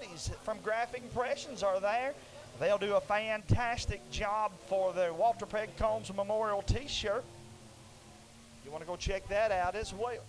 buddies from Graphic Impressions are there. They'll do a fantastic job for the Walter Pegg Combs Memorial T-shirt. You want to go check that out as well.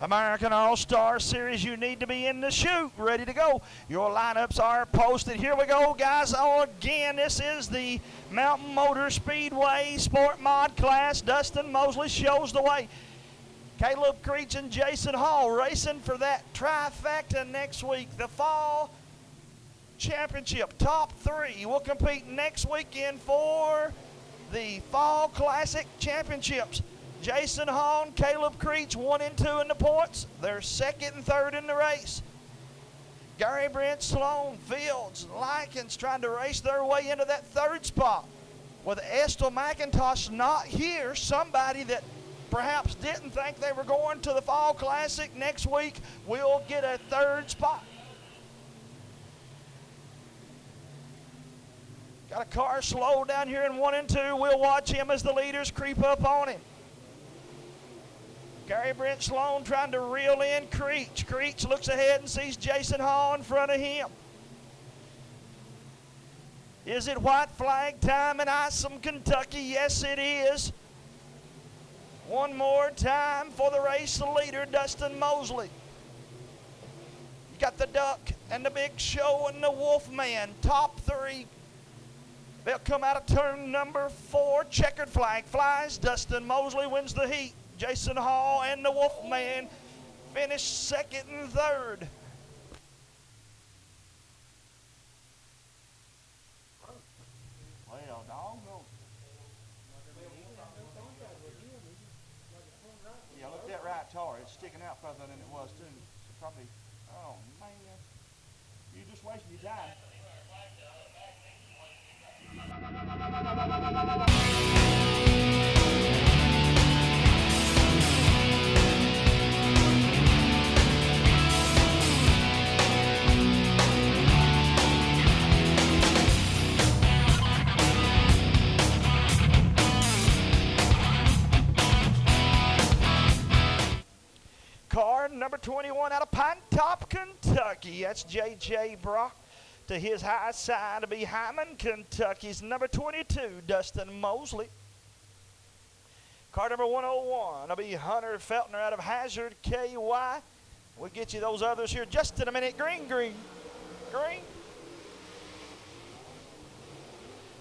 American All-Star Series, you need to be in the chute, ready to go. Your lineups are posted. Here we go, guys. Oh, again, this is the Mountain Motor Speedway Sport Mod class. Dustin Mosley shows the way. Caleb Creech and Jason Hall racing for that trifecta next week. The Fall Championship, top three, will compete next weekend for the Fall Classic Championships. Jason Hall and Caleb Creech 1 and 2 in the points. They're second and third in the race. Gary Brent, Sloan, Fields, Likens trying to race their way into that third spot. With Estel McIntosh not here, somebody that perhaps didn't think they were going to the Fall Classic next week will get a third spot. Got a car slow down here in 1 and 2. We'll watch him as the leaders creep up on him. Gary Brent Sloan trying to reel in Creech. Creech looks ahead and sees Jason Hall in front of him. Is it white flag time in Isom, Kentucky? Yes, it is. One more time for the race leader, Dustin Mosley. You got the Duck and the Big Show and the Wolfman, top three. They'll come out of turn number 4. Checkered flag flies. Dustin Mosley wins the heat. Jason Hall and the Wolfman finish second and third. Well, dog, no. Yeah, look at that right tar. It's sticking out further than it was, too. So probably, oh, man. You're just wasting your time. Car number 21 out of Pine Top, Kentucky. That's J.J. Brock. To his high side to be Hyman, Kentucky's number 22, Dustin Mosley. Car number 101 will be Hunter Feltner out of Hazard, KY. We'll get you those others here just in a minute. Green.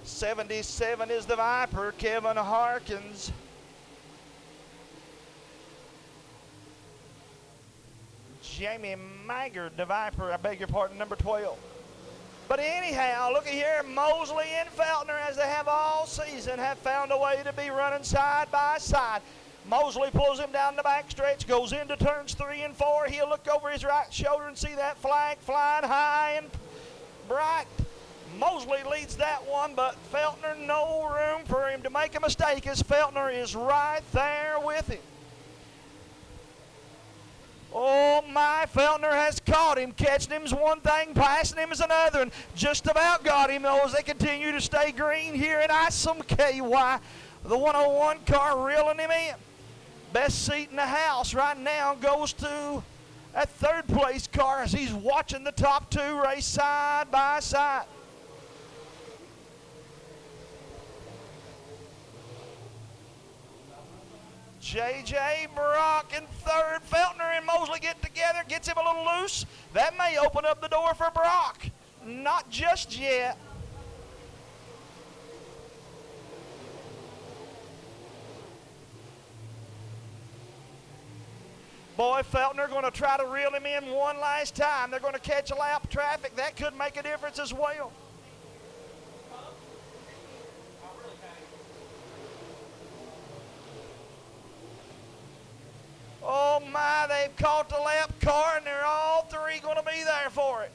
77 is the Viper, Kevin Harkins. Jamie Maggard, the Viper, I beg your pardon, number 12. But anyhow, look at here, Mosley and Feltner, as they have all season, have found a way to be running side by side. Mosley pulls him down the back stretch, goes into turns 3 and 4. He'll look over his right shoulder and see that flag flying high and bright. Mosley leads that one, but Feltner, no room for him to make a mistake, as Feltner is right there with him. Oh my, Feltner has caught him. Catching him is one thing, passing him is another, and just about got him, though, as they continue to stay green here in Isom, KY. The 101 car reeling him in. Best seat in the house right now goes to that third place car as he's watching the top two race side by side. J.J. Brock in third. Feltner and Mosley get together, gets him a little loose. That may open up the door for Brock. Not just yet. Boy, Feltner going to try to reel him in one last time. They're going to catch a lap of traffic. That could make a difference as well. Oh my, they've caught the lap car, and they're all three going to be there for it.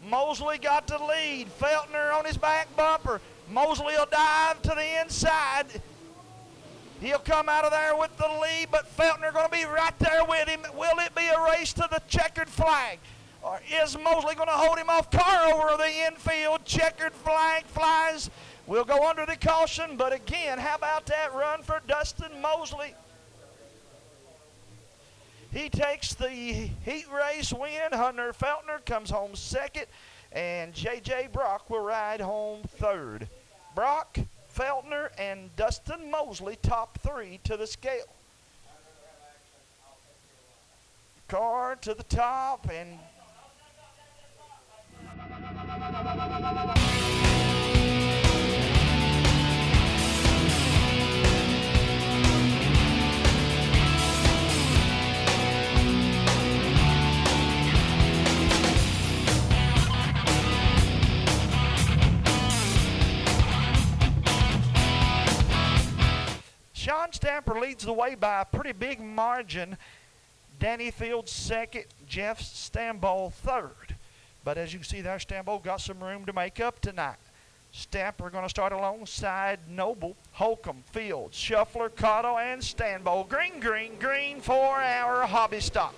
Mosley got the lead. Feltner on his back bumper. Mosley will dive to the inside. He'll come out of there with the lead, but Feltner going to be right there with him. Will it be a race to the checkered flag? Or is Mosley going to hold him off? Car over the infield. Checkered flag flies. We'll go under the caution, but again, how about that run for Dustin Mosley? He takes the heat race win. Hunter Feltner comes home second, and J.J. Brock will ride home third. Brock, Feltner, and Dustin Mosley top three to the scale. Car to the top, and Sean Stamper leads the way by a pretty big margin. Danny Fields second, Jeff Stambo third. But as you can see there, Stambo got some room to make up tonight. Stamper going to start alongside Noble, Holcomb, Fields, Shuffler, Cotto, and Stambo. Green, green, green for our hobby stop.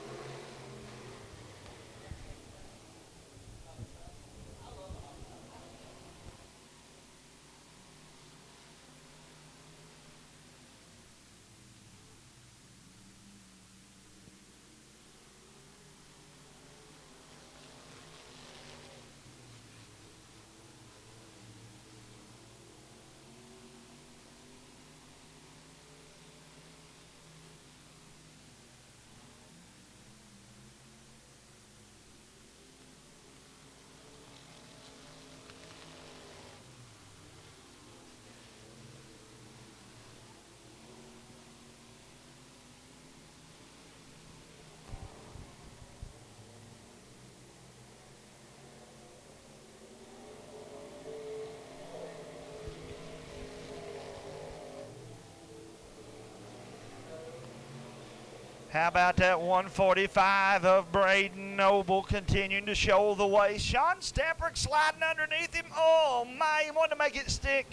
How about that 145 of Braden Noble continuing to show the way. Sean Stamper sliding underneath him. Oh, my, he wanted to make it stick.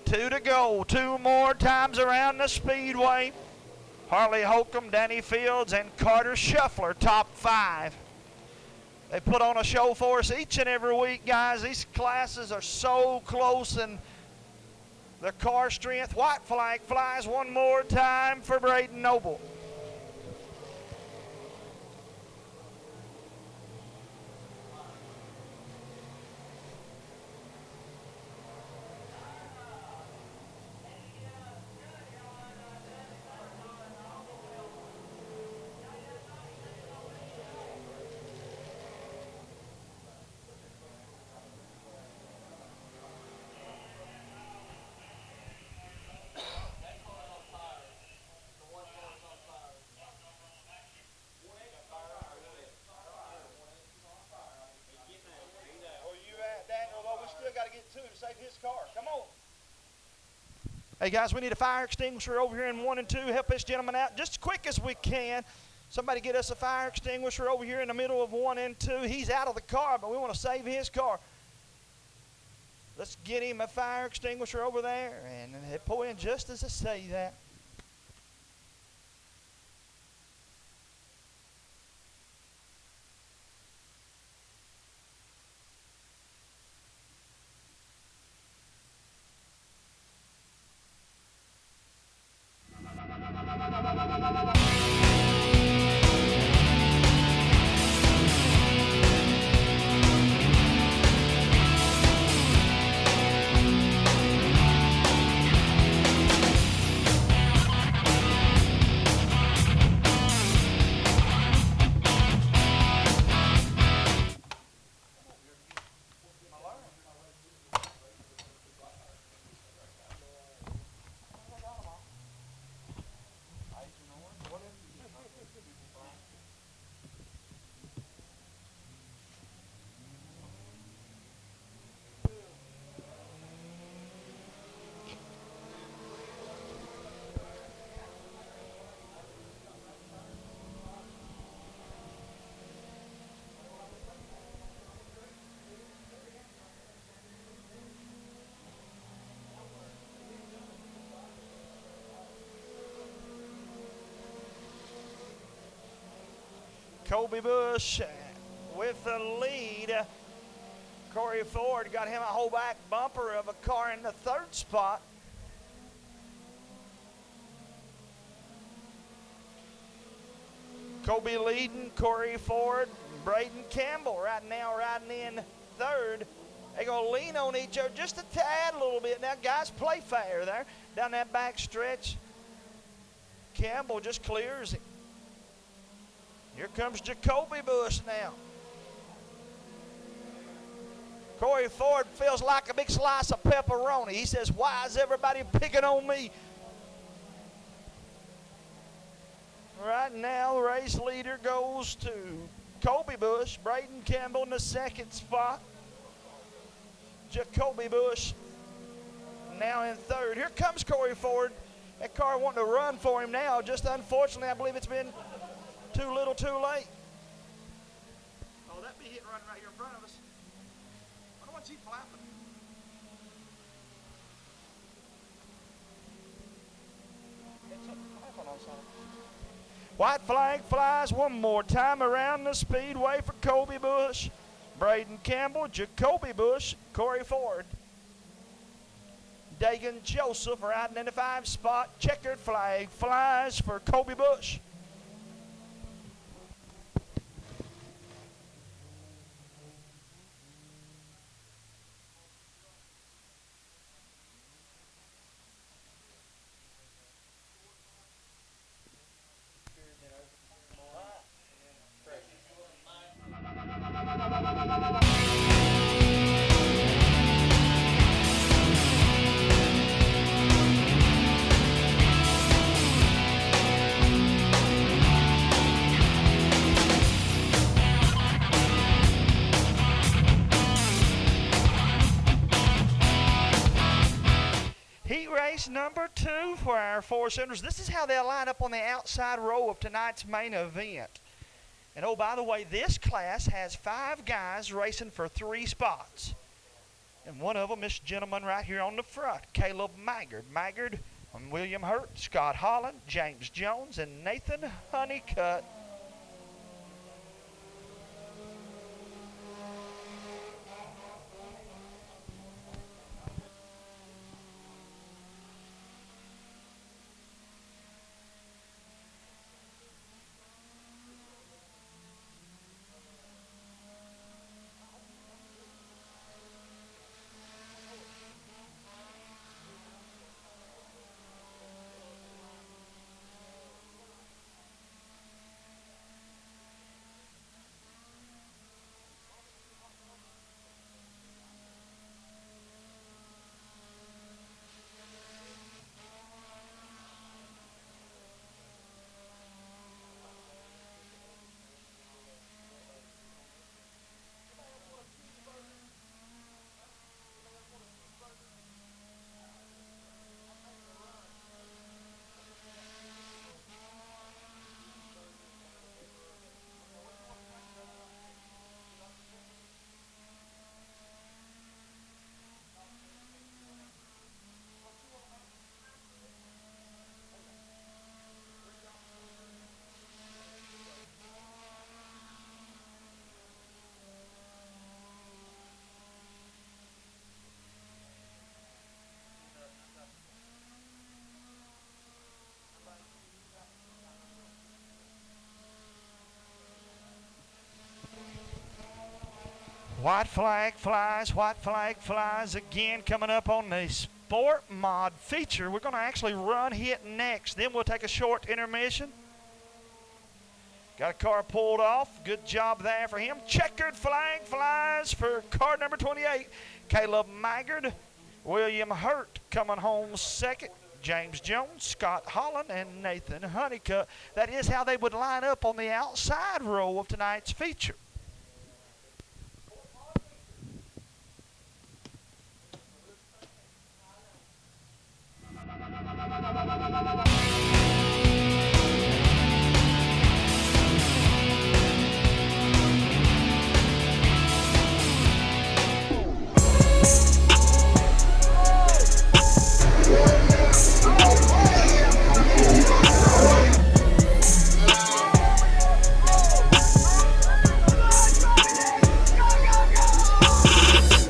2 to go. 2 more times around the Speedway. Harley Holcomb, Danny Fields, and Carter Shuffler, top 5. They put on a show for us each and every week, guys. These classes are so close, and the car strength. White flag flies one more time for Braden Noble. Hey guys, we need a fire extinguisher over here in 1 and 2. Help this gentleman out just as quick as we can. Somebody get us a fire extinguisher over here in the middle of 1 and 2. He's out of the car, but we want to save his car. Let's get him a fire extinguisher over there, and they pull in just as I say that. Colby Bush with the lead. Corey Ford got him a whole back bumper of a car in the third spot. Colby leading, Corey Ford, Braden Campbell right now riding in third. They're going to lean on each other just a tad a little bit. Now, guys, play fair there. Down that back stretch, Campbell just clears him. Here comes Jacoby Bush now. Corey Ford feels like a big slice of pepperoni. He says, why is everybody picking on me? Right now, the race leader goes to Colby Bush. Braden Campbell in the second spot. Jacoby Bush now in third. Here comes Corey Ford. That car wanting to run for him now. Just unfortunately, I believe it's been too little too late. Oh, that be hitting running right here in front of us. I don't want you flapping. White flag flies one more time around the speedway for Colby Bush, Braden Campbell, Jacoby Bush, Corey Ford. Dagan Joseph riding in the 5 spot. Checkered flag flies for Colby Bush. Number 2 for our 4-cylinders. This is how they'll line up on the outside row of tonight's main event. And oh, by the way, this class has 5 guys racing for 3 spots. And one of them, this gentleman right here on the front, Caleb Maggard. Maggard, William Hurt, Scott Holland, James Jones, and Nathan Honeycutt. White flag flies again coming up on the Sport Mod feature. We're going to actually run hit next. Then we'll take a short intermission. Got a car pulled off. Good job there for him. Checkered flag flies for car number 28. Caleb Maggard. William Hurt coming home second. James Jones, Scott Holland, and Nathan Honeycutt. That is how they would line up on the outside row of tonight's feature.